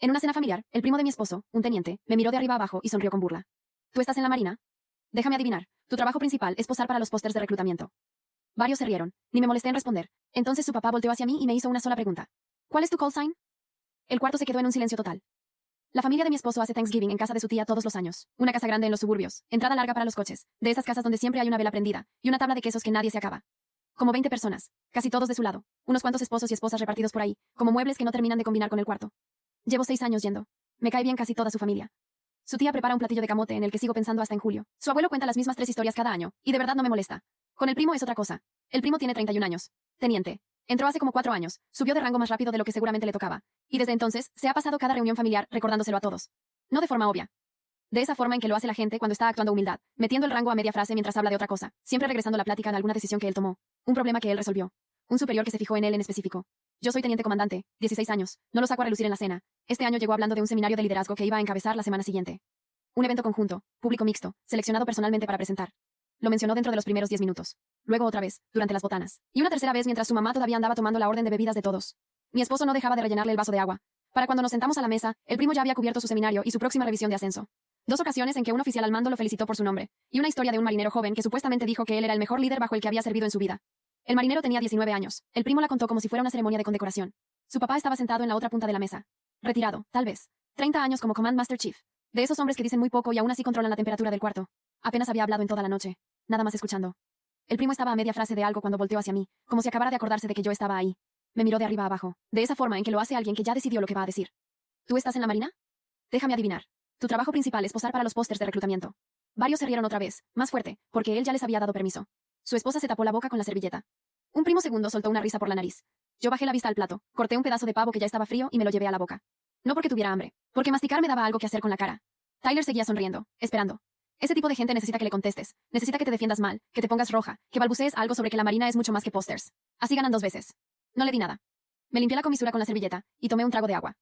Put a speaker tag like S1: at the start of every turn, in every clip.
S1: En una cena familiar, el primo de mi esposo, un teniente, me miró de arriba abajo y sonrió con burla. ¿Tú estás en la marina? Déjame adivinar. Tu trabajo principal es posar para los pósters de reclutamiento. Varios se rieron, ni me molesté en responder. Entonces su papá volteó hacia mí y me hizo una sola pregunta. ¿Cuál es tu call sign? El cuarto se quedó en un silencio total. La familia de mi esposo hace Thanksgiving en casa de su tía todos los años. Una casa grande en los suburbios, entrada larga para los coches, de esas casas donde siempre hay una vela prendida, y una tabla de quesos que nadie se acaba. Como 20 personas, casi todos de su lado, unos cuantos esposos y esposas repartidos por ahí, como muebles que no terminan de combinar con el cuarto. Llevo 6 años yendo. Me cae bien casi toda su familia. Su tía prepara un platillo de camote en el que sigo pensando hasta en julio. Su abuelo cuenta las mismas 3 historias cada año, y de verdad no me molesta. Con el primo es otra cosa. El primo tiene 31 años. Teniente. Entró hace como 4 años, subió de rango más rápido de lo que seguramente le tocaba. Y desde entonces, se ha pasado cada reunión familiar recordándoselo a todos. No de forma obvia. De esa forma en que lo hace la gente cuando está actuando humildad, metiendo el rango a media frase mientras habla de otra cosa, siempre regresando la plática a alguna decisión que él tomó. Un problema que él resolvió. Un superior que se fijó en él en específico. Yo soy teniente comandante, 16 años, no lo saco a relucir en la cena. Este año llegó hablando de un seminario de liderazgo que iba a encabezar la semana siguiente. Un evento conjunto, público mixto, seleccionado personalmente para presentar. Lo mencionó dentro de los primeros 10 minutos. Luego otra vez, durante las botanas. Y una tercera vez mientras su mamá todavía andaba tomando la orden de bebidas de todos. Mi esposo no dejaba de rellenarle el vaso de agua. Para cuando nos sentamos a la mesa, el primo ya había cubierto su seminario y su próxima revisión de ascenso. 2 ocasiones en que un oficial al mando lo felicitó por su nombre, y una historia de un marinero joven que supuestamente dijo que él era el mejor líder bajo el que había servido en su vida. El marinero tenía 19 años. El primo la contó como si fuera una ceremonia de condecoración. Su papá estaba sentado en la otra punta de la mesa. Retirado, tal vez. 30 años como Command Master Chief. De esos hombres que dicen muy poco y aún así controlan la temperatura del cuarto. Apenas había hablado en toda la noche. Nada más escuchando. El primo estaba a media frase de algo cuando volteó hacia mí, como si acabara de acordarse de que yo estaba ahí. Me miró de arriba abajo, de esa forma en que lo hace alguien que ya decidió lo que va a decir. ¿Tú estás en la marina? Déjame adivinar. Tu trabajo principal es posar para los pósters de reclutamiento. Varios se rieron otra vez, más fuerte, porque él ya les había dado permiso. Su esposa se tapó la boca con la servilleta. Un primo segundo soltó una risa por la nariz. Yo bajé la vista al plato, corté un pedazo de pavo que ya estaba frío y me lo llevé a la boca. No porque tuviera hambre, porque masticar me daba algo que hacer con la cara. Tyler seguía sonriendo, esperando. Ese tipo de gente necesita que le contestes, necesita que te defiendas mal, que te pongas roja, que balbucees algo sobre que la marina es mucho más que pósters. Así ganan 2 veces. No le di nada. Me limpié la comisura con la servilleta y tomé un trago de agua.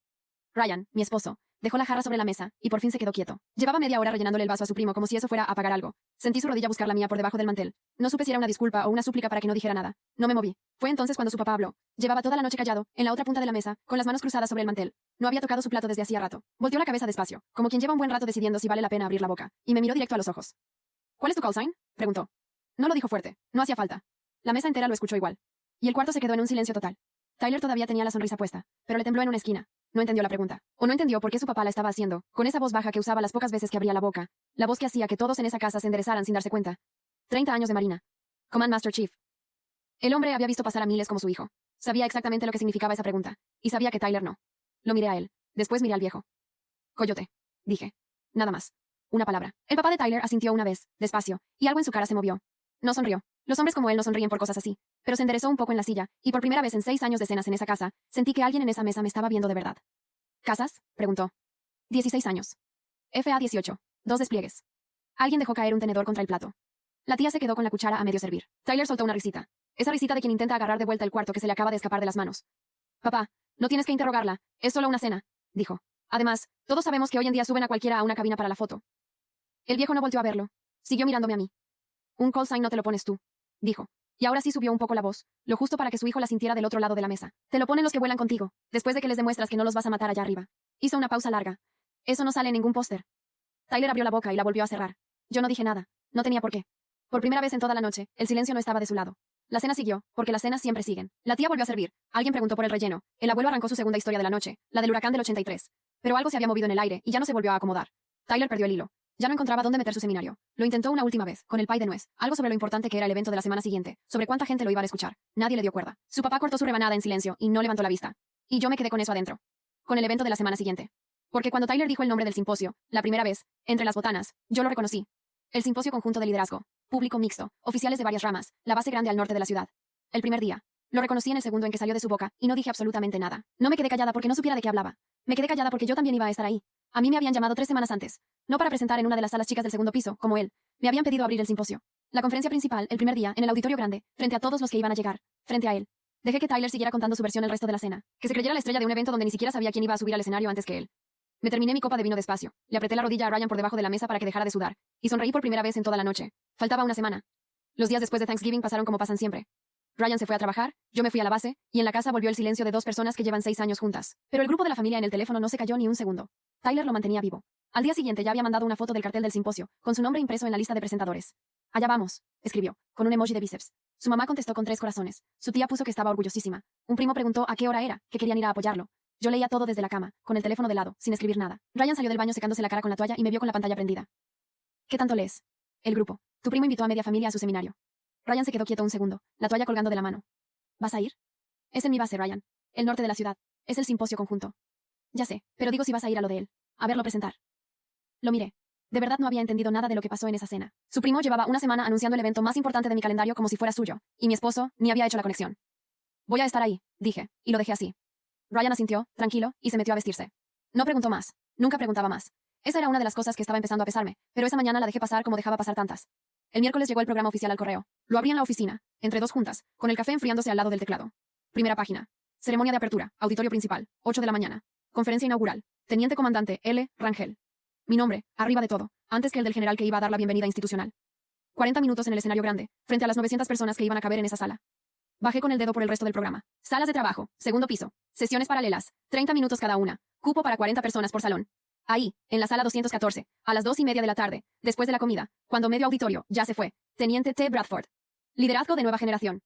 S1: Ryan, mi esposo, dejó la jarra sobre la mesa y por fin se quedó quieto. Llevaba media hora rellenándole el vaso a su primo como si eso fuera a pagar algo. Sentí su rodilla buscar la mía por debajo del mantel. No supe si era una disculpa o una súplica para que no dijera nada. No me moví. Fue entonces cuando su papá habló. Llevaba toda la noche callado, en la otra punta de la mesa, con las manos cruzadas sobre el mantel. No había tocado su plato desde hacía rato. Volteó la cabeza despacio, como quien lleva un buen rato decidiendo si vale la pena abrir la boca, y me miró directo a los ojos. ¿Cuál es tu call sign? Preguntó. No lo dijo fuerte. No hacía falta. La mesa entera lo escuchó igual. Y el cuarto se quedó en un silencio total. Tyler todavía tenía la sonrisa puesta, pero le tembló en una esquina. No entendió la pregunta. O no entendió por qué su papá la estaba haciendo, con esa voz baja que usaba las pocas veces que abría la boca. La voz que hacía que todos en esa casa se enderezaran sin darse cuenta. 30 años de marina. Command Master Chief. El hombre había visto pasar a miles como su hijo. Sabía exactamente lo que significaba esa pregunta. Y sabía que Tyler no. Lo miré a él. Después miré al viejo. Coyote. Dije. Nada más. Una palabra. El papá de Tyler asintió una vez, despacio, y algo en su cara se movió. No sonrió. Los hombres como él no sonríen por cosas así. Pero se enderezó un poco en la silla, y por primera vez en 6 años de cenas en esa casa, sentí que alguien en esa mesa me estaba viendo de verdad. ¿Casas? Preguntó. 16 años. FA 18. 2 despliegues. Alguien dejó caer un tenedor contra el plato. La tía se quedó con la cuchara a medio servir. Tyler soltó una risita. Esa risita de quien intenta agarrar de vuelta el cuarto que se le acaba de escapar de las manos. Papá, no tienes que interrogarla. Es solo una cena, dijo. Además, todos sabemos que hoy en día suben a cualquiera a una cabina para la foto. El viejo no volteó a verlo. Siguió mirándome a mí. Un call sign no te lo pones tú, dijo. Y ahora sí subió un poco la voz, lo justo para que su hijo la sintiera del otro lado de la mesa. Te lo ponen los que vuelan contigo, después de que les demuestras que no los vas a matar allá arriba. Hizo una pausa larga. Eso no sale en ningún póster. Tyler abrió la boca y la volvió a cerrar. Yo no dije nada. No tenía por qué. Por primera vez en toda la noche, el silencio no estaba de su lado. La cena siguió, porque las cenas siempre siguen. La tía volvió a servir. Alguien preguntó por el relleno. El abuelo arrancó su segunda historia de la noche, la del huracán del 83. Pero algo se había movido en el aire y ya no se volvió a acomodar. Tyler perdió el hilo. Ya no encontraba dónde meter su seminario. Lo intentó una última vez, con el pie de nuez, algo sobre lo importante que era el evento de la semana siguiente, sobre cuánta gente lo iba a escuchar. Nadie le dio cuerda. Su papá cortó su rebanada en silencio y no levantó la vista. Y yo me quedé con eso adentro. Con el evento de la semana siguiente. Porque cuando Tyler dijo el nombre del simposio, la primera vez, entre las botanas, yo lo reconocí. El simposio conjunto de liderazgo. Público mixto, oficiales de varias ramas, la base grande al norte de la ciudad. El primer día. Lo reconocí en el segundo en que salió de su boca, y no dije absolutamente nada. No me quedé callada porque no supiera de qué hablaba. Me quedé callada porque yo también iba a estar ahí. A mí me habían llamado 3 semanas antes. No para presentar en una de las salas chicas del segundo piso, como él. Me habían pedido abrir el simposio. La conferencia principal, el primer día, en el auditorio grande, frente a todos los que iban a llegar. Frente a él. Dejé que Tyler siguiera contando su versión el resto de la cena. Que se creyera la estrella de un evento donde ni siquiera sabía quién iba a subir al escenario antes que él. Me terminé mi copa de vino despacio. Le apreté la rodilla a Ryan por debajo de la mesa para que dejara de sudar. Y sonreí por primera vez en toda la noche. Faltaba una semana. Los días después de Thanksgiving pasaron como pasan siempre. Ryan se fue a trabajar, yo me fui a la base, y en la casa volvió el silencio de dos personas que llevan 6 años juntas. Pero el grupo de la familia en el teléfono no se cayó ni un segundo. Tyler lo mantenía vivo. Al día siguiente ya había mandado una foto del cartel del simposio, con su nombre impreso en la lista de presentadores. Allá vamos, escribió, con un emoji de bíceps. Su mamá contestó con 3 corazones. Su tía puso que estaba orgullosísima. Un primo preguntó a qué hora era, que querían ir a apoyarlo. Yo leía todo desde la cama, con el teléfono de lado, sin escribir nada. Ryan salió del baño secándose la cara con la toalla y me vio con la pantalla prendida. ¿Qué tanto lees? El grupo. Tu primo invitó a media familia a su seminario. Ryan se quedó quieto un segundo, la toalla colgando de la mano. ¿Vas a ir? Es en mi base, Ryan. El norte de la ciudad. Es el simposio conjunto. Ya sé, pero digo si vas a ir a lo de él. A verlo presentar. Lo miré. De verdad no había entendido nada de lo que pasó en esa cena. Su primo llevaba una semana anunciando el evento más importante de mi calendario como si fuera suyo, y mi esposo ni había hecho la conexión. Voy a estar ahí, dije, y lo dejé así. Ryan asintió, tranquilo, y se metió a vestirse. No preguntó más. Nunca preguntaba más. Esa era una de las cosas que estaba empezando a pesarme, pero esa mañana la dejé pasar como dejaba pasar tantas. El miércoles llegó el programa oficial al correo. Lo abrí en la oficina, entre 2 juntas, con el café enfriándose al lado del teclado. Primera página. Ceremonia de apertura, auditorio principal, 8 de la mañana. Conferencia inaugural. Teniente comandante L. Rangel. Mi nombre, arriba de todo, antes que el del general que iba a dar la bienvenida institucional. 40 minutos en el escenario grande, frente a las 900 personas que iban a caber en esa sala. Bajé con el dedo por el resto del programa. Salas de trabajo, segundo piso, sesiones paralelas, 30 minutos cada una, cupo para 40 personas por salón. Ahí, en la sala 214, a las 2:30 de la tarde, después de la comida, cuando medio auditorio ya se fue, Teniente T. Bradford. Liderazgo de nueva generación.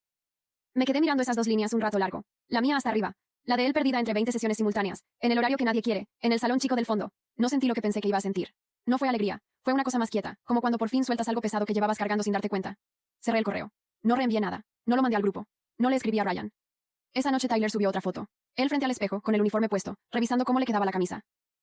S1: Me quedé mirando esas 2 líneas un rato largo. La mía hasta arriba. La de él perdida entre 20 sesiones simultáneas, en el horario que nadie quiere, en el salón chico del fondo. No sentí lo que pensé que iba a sentir. No fue alegría, fue una cosa más quieta, como cuando por fin sueltas algo pesado que llevabas cargando sin darte cuenta. Cerré el correo. No reenvié nada. No lo mandé al grupo. No le escribí a Ryan. Esa noche Tyler subió otra foto. Él frente al espejo, con el uniforme puesto, revisando cómo le quedaba la camisa.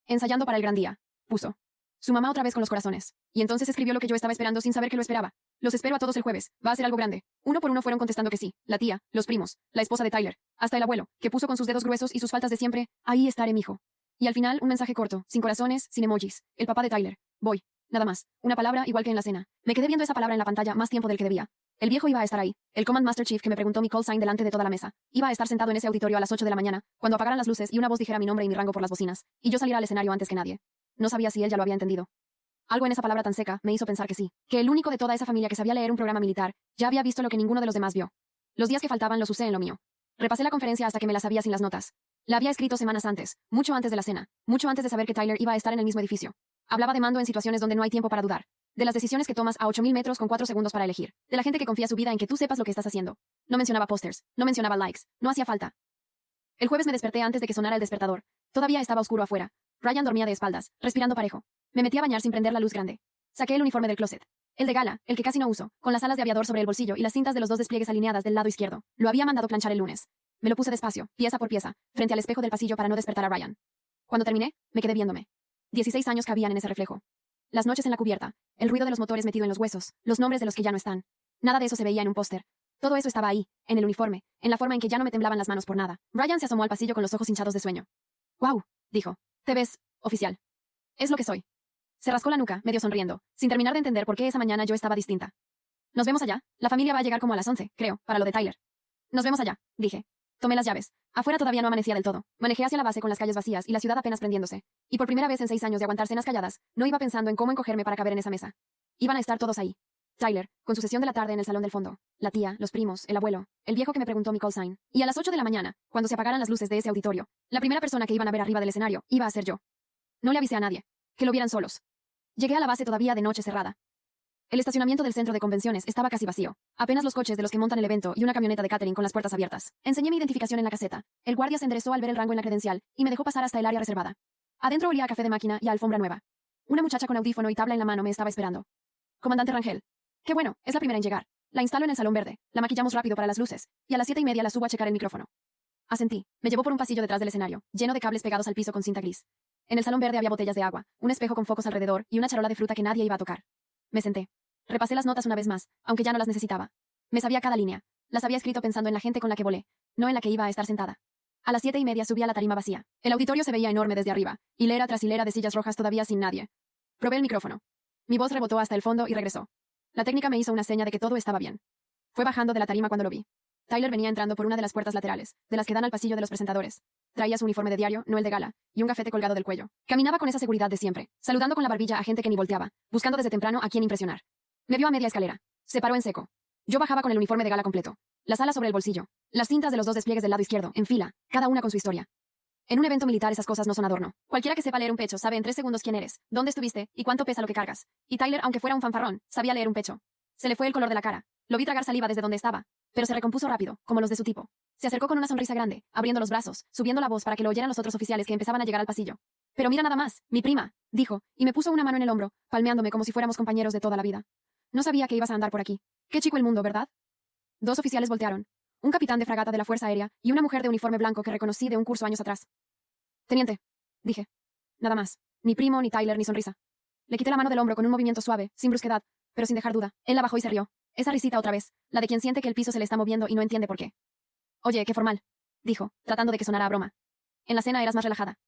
S1: Ensayando para el gran día. Puso. Su mamá otra vez con los corazones. Y entonces escribió lo que yo estaba esperando sin saber que lo esperaba. Los espero a todos el jueves. Va a ser algo grande. Uno por uno fueron contestando que sí. La tía, los primos, la esposa de Tyler, hasta el abuelo, que puso con sus dedos gruesos y sus faltas de siempre, ahí estaré, mijo. Y al final, un mensaje corto, sin corazones, sin emojis. El papá de Tyler. Voy. Nada más. Una palabra igual que en la cena. Me quedé viendo esa palabra en la pantalla más tiempo del que debía. El viejo iba a estar ahí. El Command Master Chief que me preguntó mi call sign delante de toda la mesa. Iba a estar sentado en ese auditorio a las 8 de la mañana, cuando apagaran las luces y una voz dijera mi nombre y mi rango por las bocinas, y yo saliera al escenario antes que nadie. No sabía si él ya lo había entendido. Algo en esa palabra tan seca me hizo pensar que sí, que el único de toda esa familia que sabía leer un programa militar ya había visto lo que ninguno de los demás vio. Los días que faltaban los usé en lo mío. Repasé la conferencia hasta que me la sabía sin las notas. La había escrito semanas antes, mucho antes de la cena, mucho antes de saber que Tyler iba a estar en el mismo edificio. Hablaba de mando en situaciones donde no hay tiempo para dudar. De las decisiones que tomas a 8000 metros con 4 segundos para elegir. De la gente que confía su vida en que tú sepas lo que estás haciendo. No mencionaba pósters, no mencionaba likes, no hacía falta. El jueves me desperté antes de que sonara el despertador. Todavía estaba oscuro afuera. Ryan dormía de espaldas, respirando parejo. Me metí a bañar sin prender la luz grande. Saqué el uniforme del closet. El de gala, el que casi no uso, con las alas de aviador sobre el bolsillo y las cintas de los 2 despliegues alineadas del lado izquierdo. Lo había mandado planchar el lunes. Me lo puse despacio, pieza por pieza, frente al espejo del pasillo para no despertar a Ryan. Cuando terminé, me quedé viéndome. 16 años cabían en ese reflejo. Las noches en la cubierta, el ruido de los motores metido en los huesos, los nombres de los que ya no están. Nada de eso se veía en un póster. Todo eso estaba ahí, en el uniforme, en la forma en que ya no me temblaban las manos por nada. Ryan se asomó al pasillo con los ojos hinchados de sueño. «Wow», dijo. «Te ves oficial». «Es lo que soy». Se rascó la nuca, medio sonriendo, sin terminar de entender por qué esa mañana yo estaba distinta. «Nos vemos allá. La familia va a llegar como a las 11, creo, para lo de Tyler». «Nos vemos allá», dije. Tomé las llaves. Afuera todavía no amanecía del todo. Manejé hacia la base con las calles vacías y la ciudad apenas prendiéndose. Y por primera vez en 6 años de aguantar cenas calladas, no iba pensando en cómo encogerme para caber en esa mesa. Iban a estar todos ahí. Tyler, con su sesión de la tarde en el salón del fondo. La tía, los primos, el abuelo, el viejo que me preguntó mi call sign. Y a las 8 de la mañana, cuando se apagaran las luces de ese auditorio, la primera persona que iban a ver arriba del escenario iba a ser yo. No le avisé a nadie. Que lo vieran solos. Llegué a la base todavía de noche cerrada. El estacionamiento del centro de convenciones estaba casi vacío. Apenas los coches de los que montan el evento y una camioneta de catering con las puertas abiertas. Enseñé mi identificación en la caseta. El guardia se enderezó al ver el rango en la credencial y me dejó pasar hasta el área reservada. Adentro olía a café de máquina y a alfombra nueva. Una muchacha con audífono y tabla en la mano me estaba esperando. Comandante Rangel. Qué bueno, es la primera en llegar. La instalo en el salón verde, la maquillamos rápido para las luces, y a las 7:30 la subo a checar el micrófono. Asentí. Me llevó por un pasillo detrás del escenario, lleno de cables pegados al piso con cinta gris. En el salón verde había botellas de agua, un espejo con focos alrededor y una charola de fruta que nadie iba a tocar. Me senté. Repasé las notas una vez más, aunque ya no las necesitaba. Me sabía cada línea. Las había escrito pensando en la gente con la que volé, no en la que iba a estar sentada. A las 7:30 subí a la tarima vacía. El auditorio se veía enorme desde arriba, hilera tras hilera de sillas rojas todavía sin nadie. Probé el micrófono. Mi voz rebotó hasta el fondo y regresó. La técnica me hizo una seña de que todo estaba bien. Fue bajando de la tarima cuando lo vi. Tyler venía entrando por una de las puertas laterales, de las que dan al pasillo de los presentadores. Traía su uniforme de diario, no el de gala, y un gafete colgado del cuello. Caminaba con esa seguridad de siempre, saludando con la barbilla a gente que ni volteaba, buscando desde temprano a quién impresionar. Me vio a media escalera. Se paró en seco. Yo bajaba con el uniforme de gala completo. Las alas sobre el bolsillo. Las cintas de los dos despliegues del lado izquierdo, en fila, cada una con su historia. En un evento militar esas cosas no son adorno. Cualquiera que sepa leer un pecho sabe en 3 segundos quién eres, dónde estuviste y cuánto pesa lo que cargas. Y Tyler, aunque fuera un fanfarrón, sabía leer un pecho. Se le fue el color de la cara. Lo vi tragar saliva desde donde estaba, pero se recompuso rápido, como los de su tipo. Se acercó con una sonrisa grande, abriendo los brazos, subiendo la voz para que lo oyeran los otros oficiales que empezaban a llegar al pasillo. Pero mira nada más, mi prima, dijo, y me puso una mano en el hombro, palmeándome como si fuéramos compañeros de toda la vida. No sabía que ibas a andar por aquí. Qué chico el mundo, ¿verdad? 2 oficiales voltearon. Un capitán de fragata de la Fuerza Aérea y una mujer de uniforme blanco que reconocí de un curso años atrás. Teniente, dije. Nada más. Ni primo, ni Tyler, ni sonrisa. Le quité la mano del hombro con un movimiento suave, sin brusquedad, pero sin dejar duda. Él la bajó y se rió. Esa risita otra vez, la de quien siente que el piso se le está moviendo y no entiende por qué. Oye, qué formal, dijo, tratando de que sonara a broma. En la cena eras más relajada.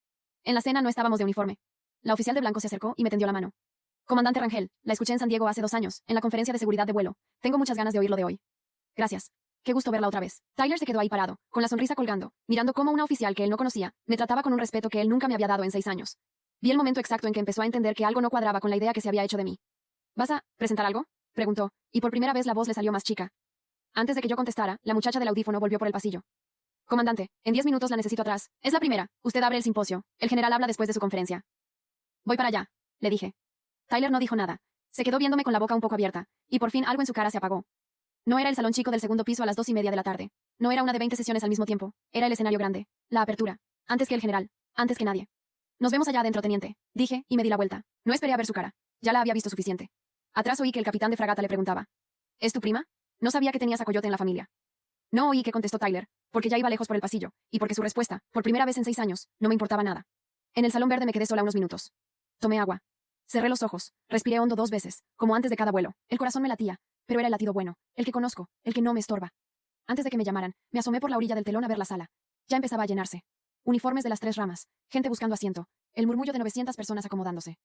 S1: En la cena no estábamos de uniforme. La oficial de blanco se acercó y me tendió la mano. Comandante Rangel, la escuché en San Diego hace 2 años, en la conferencia de seguridad de vuelo. Tengo muchas ganas de oírlo de hoy. Gracias. Qué gusto verla otra vez. Tyler se quedó ahí parado, con la sonrisa colgando, mirando cómo una oficial que él no conocía me trataba con un respeto que él nunca me había dado en 6 años. Vi el momento exacto en que empezó a entender que algo no cuadraba con la idea que se había hecho de mí. ¿Vas a presentar algo?, preguntó, y por primera vez la voz le salió más chica. Antes de que yo contestara, la muchacha del audífono volvió por el pasillo. Comandante, en 10 minutos la necesito atrás. Es la primera. Usted abre el simposio. El general habla después de su conferencia. Voy para allá, le dije. Tyler no dijo nada. Se quedó viéndome con la boca un poco abierta, y por fin algo en su cara se apagó. No era el salón chico del segundo piso a las 2:30 de la tarde. No era una de 20 sesiones al mismo tiempo. Era el escenario grande. La apertura. Antes que el general. Antes que nadie. Nos vemos allá adentro, teniente. Dije, y me di la vuelta. No esperé a ver su cara. Ya la había visto suficiente. Atrás oí que el capitán de fragata le preguntaba. ¿Es tu prima? No sabía que tenías a Coyote en la familia. No oí que contestó Tyler, porque ya iba lejos por el pasillo, y porque su respuesta, por primera vez en 6 años, no me importaba nada. En el salón verde me quedé sola unos minutos. Tomé agua. Cerré los ojos. Respiré hondo 2 veces, como antes de cada vuelo. El corazón me latía, pero era el latido bueno, el que conozco, el que no me estorba. Antes de que me llamaran, me asomé por la orilla del telón a ver la sala. Ya empezaba a llenarse. Uniformes de las 3 ramas, gente buscando asiento, el murmullo de 900 personas acomodándose.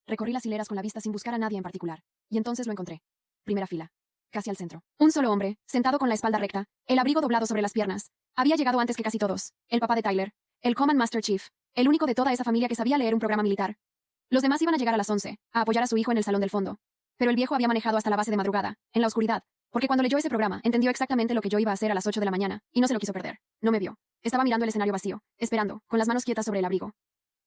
S1: Recorrí las hileras con la vista sin buscar a nadie en particular, y entonces lo encontré. Primera fila. Casi al centro. Un solo hombre, sentado con la espalda recta, el abrigo doblado sobre las piernas. Había llegado antes que casi todos. El papá de Tyler. El Command Master Chief. El único de toda esa familia que sabía leer un programa militar. Los demás iban a llegar a las 11, a apoyar a su hijo en el salón del fondo. Pero el viejo había manejado hasta la base de madrugada, en la oscuridad, porque cuando leyó ese programa, entendió exactamente lo que yo iba a hacer a las 8 de la mañana, y no se lo quiso perder. No me vio. Estaba mirando el escenario vacío, esperando, con las manos quietas sobre el abrigo.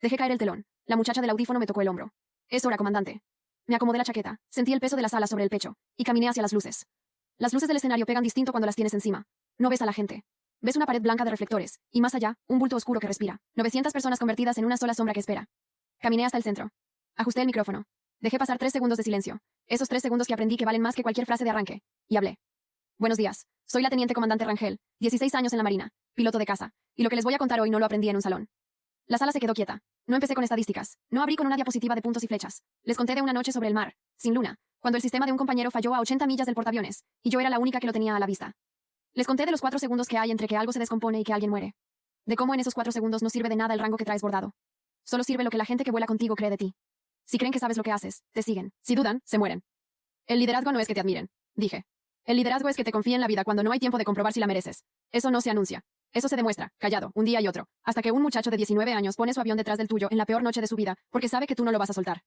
S1: Dejé caer el telón. La muchacha del audífono me tocó el hombro. Es hora, comandante. Me acomodé la chaqueta, sentí el peso de las alas sobre el pecho, y caminé hacia las luces. Las luces del escenario pegan distinto cuando las tienes encima. No ves a la gente. Ves una pared blanca de reflectores, y más allá, un bulto oscuro que respira. 900 personas convertidas en una sola sombra que espera. Caminé hasta el centro. Ajusté el micrófono. Dejé pasar 3 segundos de silencio. Esos 3 segundos que aprendí que valen más que cualquier frase de arranque. Y hablé. Buenos días. Soy la teniente comandante Rangel, 16 años en la Marina, piloto de caza. Y lo que les voy a contar hoy no lo aprendí en un salón. La sala se quedó quieta. No empecé con estadísticas. No abrí con una diapositiva de puntos y flechas. Les conté de una noche sobre el mar, sin luna, cuando el sistema de un compañero falló a 80 millas del portaaviones, y yo era la única que lo tenía a la vista. Les conté de los 4 segundos que hay entre que algo se descompone y que alguien muere. De cómo en esos 4 segundos no sirve de nada el rango que traes bordado. Solo sirve lo que la gente que vuela contigo cree de ti. Si creen que sabes lo que haces, te siguen. Si dudan, se mueren. El liderazgo no es que te admiren, dije. El liderazgo es que te confíen la vida cuando no hay tiempo de comprobar si la mereces. Eso no se anuncia. Eso se demuestra, callado, un día y otro, hasta que un muchacho de 19 años pone su avión detrás del tuyo en la peor noche de su vida, porque sabe que tú no lo vas a soltar.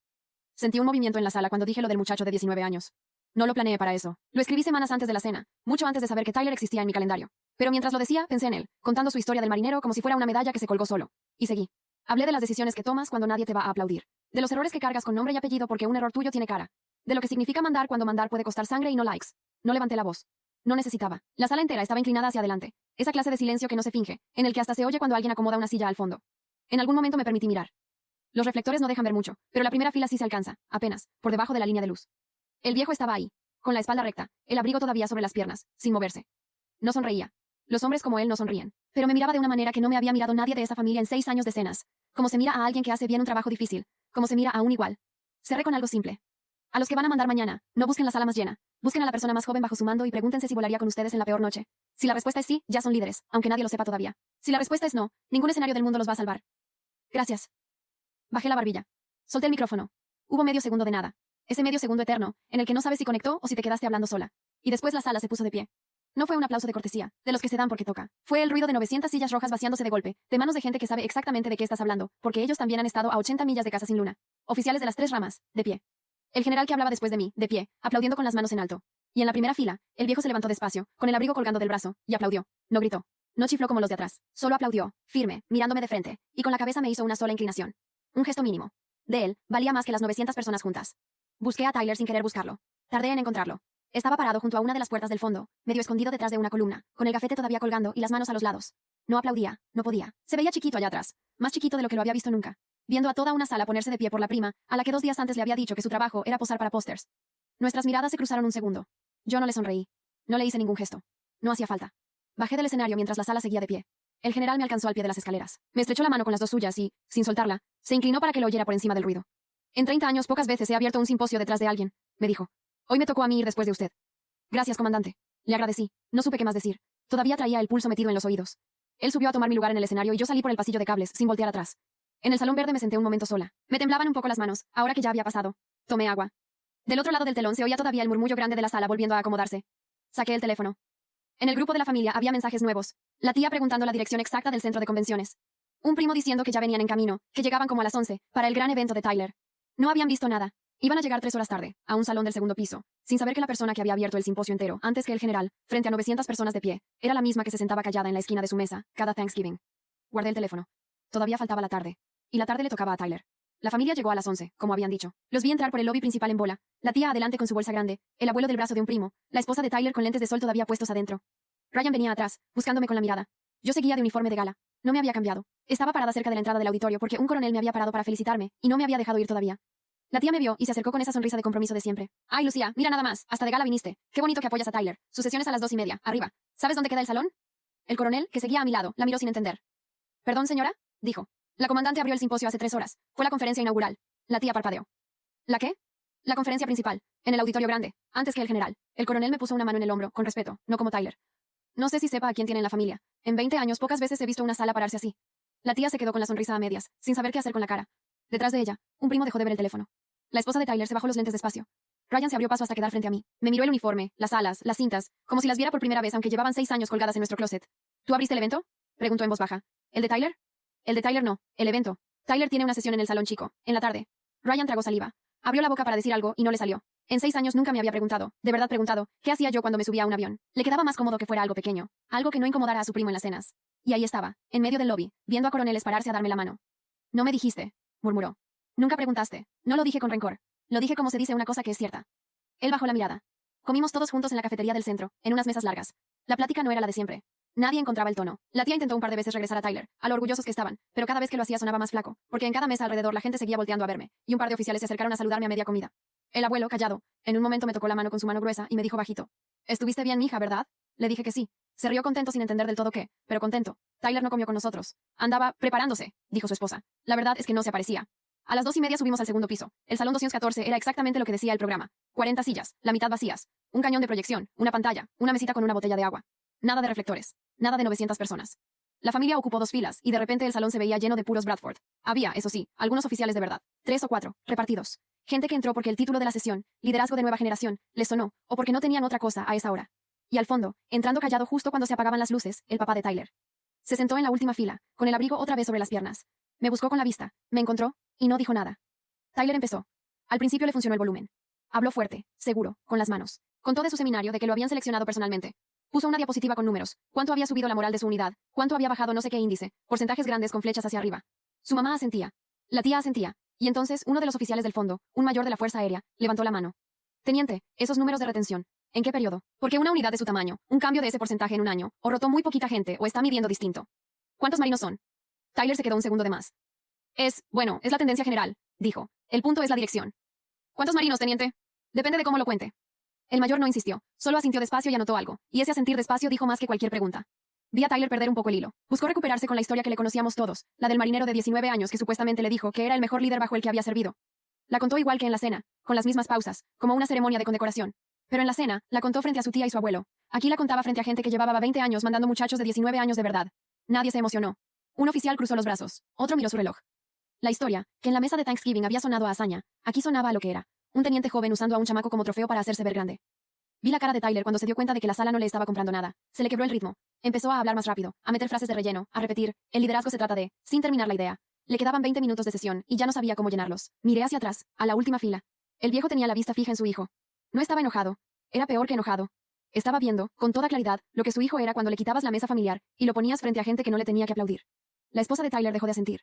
S1: Sentí un movimiento en la sala cuando dije lo del muchacho de 19 años. No lo planeé para eso. Lo escribí semanas antes de la cena, mucho antes de saber que Tyler existía en mi calendario. Pero mientras lo decía, pensé en él, contando su historia del marinero como si fuera una medalla que se colgó solo. Y seguí. Hablé de las decisiones que tomas cuando nadie te va a aplaudir. De los errores que cargas con nombre y apellido porque un error tuyo tiene cara. De lo que significa mandar cuando mandar puede costar sangre y no likes. No levanté la voz. No necesitaba. La sala entera estaba inclinada hacia adelante. Esa clase de silencio que no se finge, en el que hasta se oye cuando alguien acomoda una silla al fondo. En algún momento me permití mirar. Los reflectores no dejan ver mucho, pero la primera fila sí se alcanza, apenas, por debajo de la línea de luz. El viejo estaba ahí, con la espalda recta, el abrigo todavía sobre las piernas, sin moverse. No sonreía. Los hombres como él no sonríen. Pero me miraba de una manera que no me había mirado nadie de esa familia en 6 años de cenas. Como se mira a alguien que hace bien un trabajo difícil. Como se mira a un igual. Cerré con algo simple. A los que van a mandar mañana, no busquen la sala más llena. Busquen a la persona más joven bajo su mando y pregúntense si volaría con ustedes en la peor noche. Si la respuesta es sí, ya son líderes, aunque nadie lo sepa todavía. Si la respuesta es no, ningún escenario del mundo los va a salvar. Gracias. Bajé la barbilla. Solté el micrófono. Hubo medio segundo de nada. Ese medio segundo eterno, en el que no sabes si conectó o si te quedaste hablando sola. Y después la sala se puso de pie. No fue un aplauso de cortesía, de los que se dan porque toca. Fue el ruido de 900 sillas rojas vaciándose de golpe, de manos de gente que sabe exactamente de qué estás hablando, porque ellos también han estado a 80 millas de casa sin luna. Oficiales de las 3 ramas, de pie. El general que hablaba después de mí, de pie, aplaudiendo con las manos en alto. Y en la primera fila, el viejo se levantó despacio, con el abrigo colgando del brazo, y aplaudió. No gritó. No chifló como los de atrás. Solo aplaudió, firme, mirándome de frente, y con la cabeza me hizo una sola inclinación. Un gesto mínimo. De él, valía más que las 900 personas juntas. Busqué a Tyler sin querer buscarlo. Tardé en encontrarlo. Estaba parado junto a una de las puertas del fondo, medio escondido detrás de una columna, con el gafete todavía colgando y las manos a los lados. No aplaudía, no podía. Se veía chiquito allá atrás. Más chiquito de lo que lo había visto nunca. Viendo a toda una sala ponerse de pie por la prima, a la que 2 días antes le había dicho que su trabajo era posar para pósters. Nuestras miradas se cruzaron un segundo. Yo no le sonreí. No le hice ningún gesto. No hacía falta. Bajé del escenario mientras la sala seguía de pie. El general me alcanzó al pie de las escaleras. Me estrechó la mano con las 2 suyas y, sin soltarla, se inclinó para que lo oyera por encima del ruido. En 30 años pocas veces he abierto un simposio detrás de alguien, me dijo. Hoy me tocó a mí ir después de usted. Gracias, comandante. Le agradecí. No supe qué más decir. Todavía traía el pulso metido en los oídos. Él subió a tomar mi lugar en el escenario y yo salí por el pasillo de cables, sin voltear atrás. En el salón verde me senté un momento sola. Me temblaban un poco las manos, ahora que ya había pasado. Tomé agua. Del otro lado del telón se oía todavía el murmullo grande de la sala volviendo a acomodarse. Saqué el teléfono. En el grupo de la familia había mensajes nuevos. La tía preguntando la dirección exacta del centro de convenciones. Un primo diciendo que ya venían en camino, que llegaban como a las 11, para el gran evento de Tyler. No habían visto nada. Iban a llegar 3 horas tarde, a un salón del segundo piso, sin saber que la persona que había abierto el simposio entero, antes que el general, frente a 900 personas de pie, era la misma que se sentaba callada en la esquina de su mesa, cada Thanksgiving. Guardé el teléfono. Todavía faltaba la tarde. Y la tarde le tocaba a Tyler. La familia llegó a las 11, como habían dicho. Los vi entrar por el lobby principal en bola, la tía adelante con su bolsa grande, el abuelo del brazo de un primo, la esposa de Tyler con lentes de sol todavía puestos adentro. Ryan venía atrás, buscándome con la mirada. Yo seguía de uniforme de gala. No me había cambiado. Estaba parada cerca de la entrada del auditorio porque un coronel me había parado para felicitarme, y no me había dejado ir todavía. La tía me vio y se acercó con esa sonrisa de compromiso de siempre. Ay, Lucía, mira nada más, hasta de gala viniste. Qué bonito que apoyas a Tyler. Sus sesiones a las 2:30, arriba. ¿Sabes dónde queda el salón? El coronel, que seguía a mi lado, la miró sin entender. ¿Perdón, señora? Dijo. La comandante abrió el simposio hace 3 horas. Fue la conferencia inaugural. La tía parpadeó. ¿La qué? La conferencia principal, en el auditorio grande, antes que el general. El coronel me puso una mano en el hombro, con respeto, no como Tyler. No sé si sepa a quién tiene en la familia. En 20 años pocas veces he visto una sala pararse así. La tía se quedó con la sonrisa a medias, sin saber qué hacer con la cara. Detrás de ella, un primo dejó de ver el teléfono. La esposa de Tyler se bajó los lentes despacio. Ryan se abrió paso hasta quedar frente a mí. Me miró el uniforme, las alas, las cintas, como si las viera por primera vez aunque llevaban 6 años colgadas en nuestro closet. ¿Tú abriste el evento? Preguntó en voz baja. ¿El de Tyler? El de Tyler no, el evento. Tyler tiene una sesión en el salón chico, en la tarde. Ryan tragó saliva. Abrió la boca para decir algo y no le salió. En 6 años nunca me había preguntado, de verdad preguntado, qué hacía yo cuando me subía a un avión. Le quedaba más cómodo que fuera algo pequeño, algo que no incomodara a su primo en las cenas. Y ahí estaba, en medio del lobby, viendo a coroneles pararse a darme la mano. No me dijiste, murmuró. Nunca preguntaste. No lo dije con rencor. Lo dije como se dice una cosa que es cierta. Él bajó la mirada. Comimos todos juntos en la cafetería del centro, en unas mesas largas. La plática no era la de siempre. Nadie encontraba el tono. La tía intentó un par de veces regresar a Tyler, a lo orgullosos que estaban, pero cada vez que lo hacía sonaba más flaco, porque en cada mesa alrededor la gente seguía volteando a verme, y un par de oficiales se acercaron a saludarme a media comida. El abuelo, callado, en un momento me tocó la mano con su mano gruesa y me dijo bajito. ¿Estuviste bien, mija, verdad? Le dije que sí. Se rió contento sin entender del todo qué, pero contento. Tyler no comió con nosotros. Andaba preparándose, dijo su esposa. La verdad es que no se aparecía. A las 2:30 subimos al segundo piso. El salón 214 era exactamente lo que decía el programa. 40 sillas, la mitad vacías. Un cañón de proyección, una pantalla, una mesita con una botella de agua. Nada de reflectores. Nada de 900 personas. La familia ocupó 2 filas, y de repente el salón se veía lleno de puros Bradford. Había, eso sí, algunos oficiales de verdad. 3 o 4, repartidos. Gente que entró porque el título de la sesión, liderazgo de nueva generación, les sonó, o porque no tenían otra cosa a esa hora. Y al fondo, entrando callado justo cuando se apagaban las luces, el papá de Tyler. Se sentó en la última fila, con el abrigo otra vez sobre las piernas. Me buscó con la vista, me encontró, y no dijo nada. Tyler empezó. Al principio le funcionó el volumen. Habló fuerte, seguro, con las manos. Contó de su seminario, de que lo habían seleccionado personalmente. Puso una diapositiva con números, cuánto había subido la moral de su unidad, cuánto había bajado no sé qué índice, porcentajes grandes con flechas hacia arriba. Su mamá asentía. La tía asentía. Y entonces uno de los oficiales del fondo, un mayor de la Fuerza Aérea, levantó la mano. Teniente, esos números de retención. ¿En qué periodo? Porque una unidad de su tamaño, un cambio de ese porcentaje en un año, o rotó muy poquita gente, o está midiendo distinto. ¿Cuántos marinos son? Tyler se quedó un segundo de más. Bueno, es la tendencia general, dijo. El punto es la dirección. ¿Cuántos marinos, teniente? Depende de cómo lo cuente. El mayor no insistió, solo asintió despacio y anotó algo, y ese asentir despacio dijo más que cualquier pregunta. Vi a Tyler perder un poco el hilo. Buscó recuperarse con la historia que le conocíamos todos, la del marinero de 19 años que supuestamente le dijo que era el mejor líder bajo el que había servido. La contó igual que en la cena, con las mismas pausas, como una ceremonia de condecoración. Pero en la cena, la contó frente a su tía y su abuelo. Aquí la contaba frente a gente que llevaba 20 años mandando muchachos de 19 años de verdad. Nadie se emocionó. Un oficial cruzó los brazos, otro miró su reloj. La historia, que en la mesa de Thanksgiving había sonado a hazaña, aquí sonaba a lo que era. Un teniente joven usando a un chamaco como trofeo para hacerse ver grande. Vi la cara de Tyler cuando se dio cuenta de que la sala no le estaba comprando nada. Se le quebró el ritmo. Empezó a hablar más rápido, a meter frases de relleno, a repetir, el liderazgo se trata de, sin terminar la idea. Le quedaban 20 minutos de sesión, y ya no sabía cómo llenarlos. Miré hacia atrás, a la última fila. El viejo tenía la vista fija en su hijo. No estaba enojado. Era peor que enojado. Estaba viendo, con toda claridad, lo que su hijo era cuando le quitabas la mesa familiar y lo ponías frente a gente que no le tenía que aplaudir. La esposa de Tyler dejó de asentir.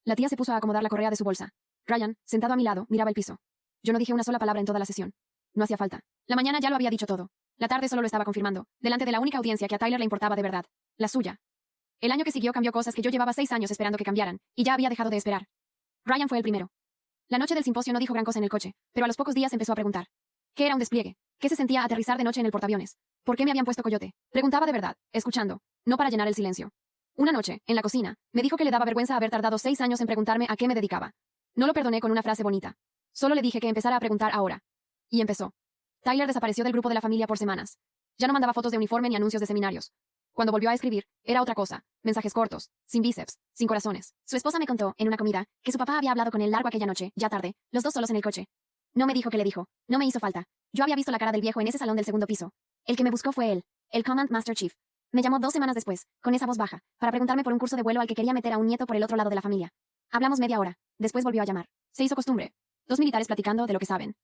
S1: La tía se puso a acomodar la correa de su bolsa. Ryan, sentado a mi lado, miraba el piso. Yo no dije una sola palabra en toda la sesión. No hacía falta. La mañana ya lo había dicho todo. La tarde solo lo estaba confirmando, delante de la única audiencia que a Tyler le importaba de verdad. La suya. El año que siguió cambió cosas que yo llevaba 6 años esperando que cambiaran, y ya había dejado de esperar. Ryan fue el primero. La noche del simposio no dijo gran cosa en el coche, pero a los pocos días empezó a preguntar. ¿Qué era un despliegue? ¿Qué se sentía aterrizar de noche en el portaaviones? ¿Por qué me habían puesto coyote? Preguntaba de verdad, escuchando, no para llenar el silencio. Una noche, en la cocina, me dijo que le daba vergüenza haber tardado 6 años en preguntarme a qué me dedicaba. No lo perdoné con una frase bonita. Solo le dije que empezara a preguntar ahora. Y empezó. Tyler desapareció del grupo de la familia por semanas. Ya no mandaba fotos de uniforme ni anuncios de seminarios. Cuando volvió a escribir, era otra cosa, mensajes cortos, sin bíceps, sin corazones. Su esposa me contó, en una comida, que su papá había hablado con él largo aquella noche, ya tarde, los dos solos en el coche. No me dijo qué le dijo, no me hizo falta. Yo había visto la cara del viejo en ese salón del segundo piso. El que me buscó fue él, el Command Master Chief. Me llamó 2 semanas después, con esa voz baja, para preguntarme por un curso de vuelo al que quería meter a un nieto por el otro lado de la familia. Hablamos media hora, después volvió a llamar. Se hizo costumbre. 2 militares platicando de lo que saben.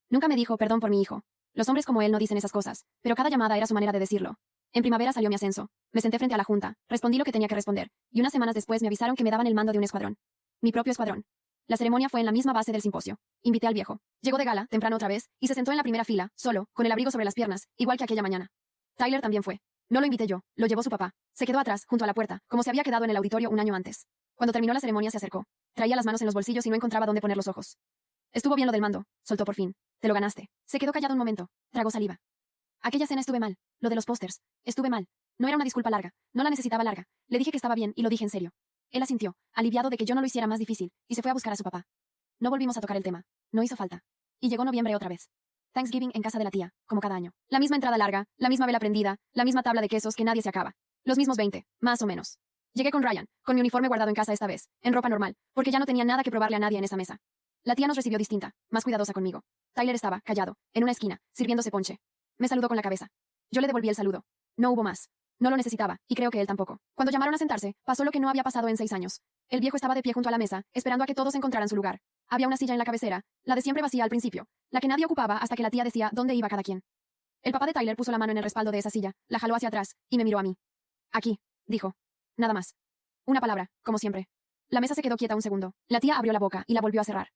S1: Nunca me dijo perdón por mi hijo. Los hombres como él no dicen esas cosas, pero cada llamada era su manera de decirlo. En primavera salió mi ascenso. Me senté frente a la junta, respondí lo que tenía que responder, y unas semanas después me avisaron que me daban el mando de un escuadrón. Mi propio escuadrón. La ceremonia fue en la misma base del simposio. Invité al viejo. Llegó de gala, temprano otra vez, y se sentó en la primera fila, solo, con el abrigo sobre las piernas, igual que aquella mañana. Tyler también fue. No lo invité yo, lo llevó su papá. Se quedó atrás, junto a la puerta, como se había quedado en el auditorio un año antes. Cuando terminó la ceremonia se acercó. Traía las manos en los bolsillos y no encontraba dónde poner los ojos. Estuvo bien lo del mando, soltó por fin. Te lo ganaste. Se quedó callado un momento. Tragó saliva. Aquella cena estuve mal. Lo de los pósters. Estuve mal. No era una disculpa larga. No la necesitaba larga. Le dije que estaba bien y lo dije en serio. Él asintió, aliviado de que yo no lo hiciera más difícil, y se fue a buscar a su papá. No volvimos a tocar el tema. No hizo falta. Y llegó noviembre otra vez. Thanksgiving en casa de la tía, como cada año. La misma entrada larga, la misma vela prendida, la misma tabla de quesos que nadie se acaba. Los mismos 20, más o menos. Llegué con Ryan, con mi uniforme guardado en casa esta vez, en ropa normal, porque ya no tenía nada que probarle a nadie en esa mesa. La tía nos recibió distinta, más cuidadosa conmigo. Tyler estaba, callado, en una esquina, sirviéndose ponche. Me saludó con la cabeza. Yo le devolví el saludo. No hubo más. No lo necesitaba, y creo que él tampoco. Cuando llamaron a sentarse, pasó lo que no había pasado en 6 años. El viejo estaba de pie junto a la mesa, esperando a que todos encontraran su lugar. Había una silla en la cabecera, la de siempre vacía al principio, la que nadie ocupaba hasta que la tía decía dónde iba cada quien. El papá de Tyler puso la mano en el respaldo de esa silla, la jaló hacia atrás, y me miró a mí. Aquí, dijo. Nada más. Una palabra, como siempre. La mesa se quedó quieta un segundo. La tía abrió la boca y la volvió a cerrar.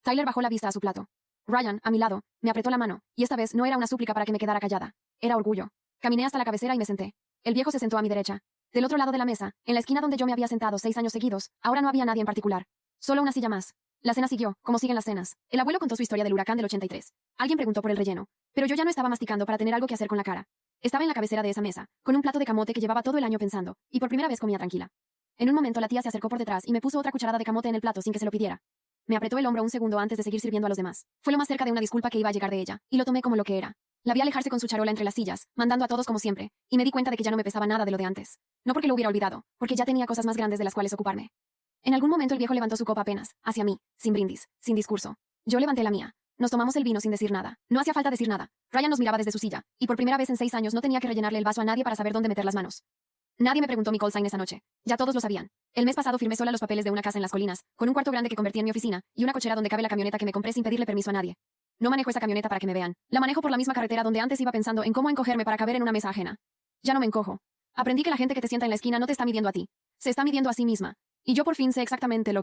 S1: Tyler bajó la vista a su plato. Ryan, a mi lado, me apretó la mano, y esta vez no era una súplica para que me quedara callada. Era orgullo. Caminé hasta la cabecera y me senté. El viejo se sentó a mi derecha. Del otro lado de la mesa, en la esquina donde yo me había sentado 6 años seguidos, ahora no había nadie en particular. Solo una silla más. La cena siguió, como siguen las cenas. El abuelo contó su historia del huracán del 83. Alguien preguntó por el relleno. Pero yo ya no estaba masticando para tener algo que hacer con la cara. Estaba en la cabecera de esa mesa, con un plato de camote que llevaba todo el año pensando, y por primera vez comía tranquila. En un momento la tía se acercó por detrás y me puso otra cucharada de camote en el plato sin que se lo pidiera. Me apretó el hombro un segundo antes de seguir sirviendo a los demás. Fue lo más cerca de una disculpa que iba a llegar de ella, y lo tomé como lo que era. La vi alejarse con su charola entre las sillas, mandando a todos como siempre, y me di cuenta de que ya no me pesaba nada de lo de antes. No porque lo hubiera olvidado, porque ya tenía cosas más grandes de las cuales ocuparme. En algún momento el viejo levantó su copa apenas, hacia mí, sin brindis, sin discurso. Yo levanté la mía. Nos tomamos el vino sin decir nada. No hacía falta decir nada. Ryan nos miraba desde su silla, y por primera vez en 6 años no tenía que rellenarle el vaso a nadie para saber dónde meter las manos. Nadie me preguntó mi call sign esa noche. Ya todos lo sabían. El mes pasado firmé sola los papeles de una casa en las colinas, con un cuarto grande que convertí en mi oficina, y una cochera donde cabe la camioneta que me compré sin pedirle permiso a nadie. No manejo esa camioneta para que me vean. La manejo por la misma carretera donde antes iba pensando en cómo encogerme para caber en una mesa ajena. Ya no me encojo. Aprendí que la gente que te sienta en la esquina no te está midiendo a ti. Se está midiendo a sí misma. Y yo por fin sé exactamente lo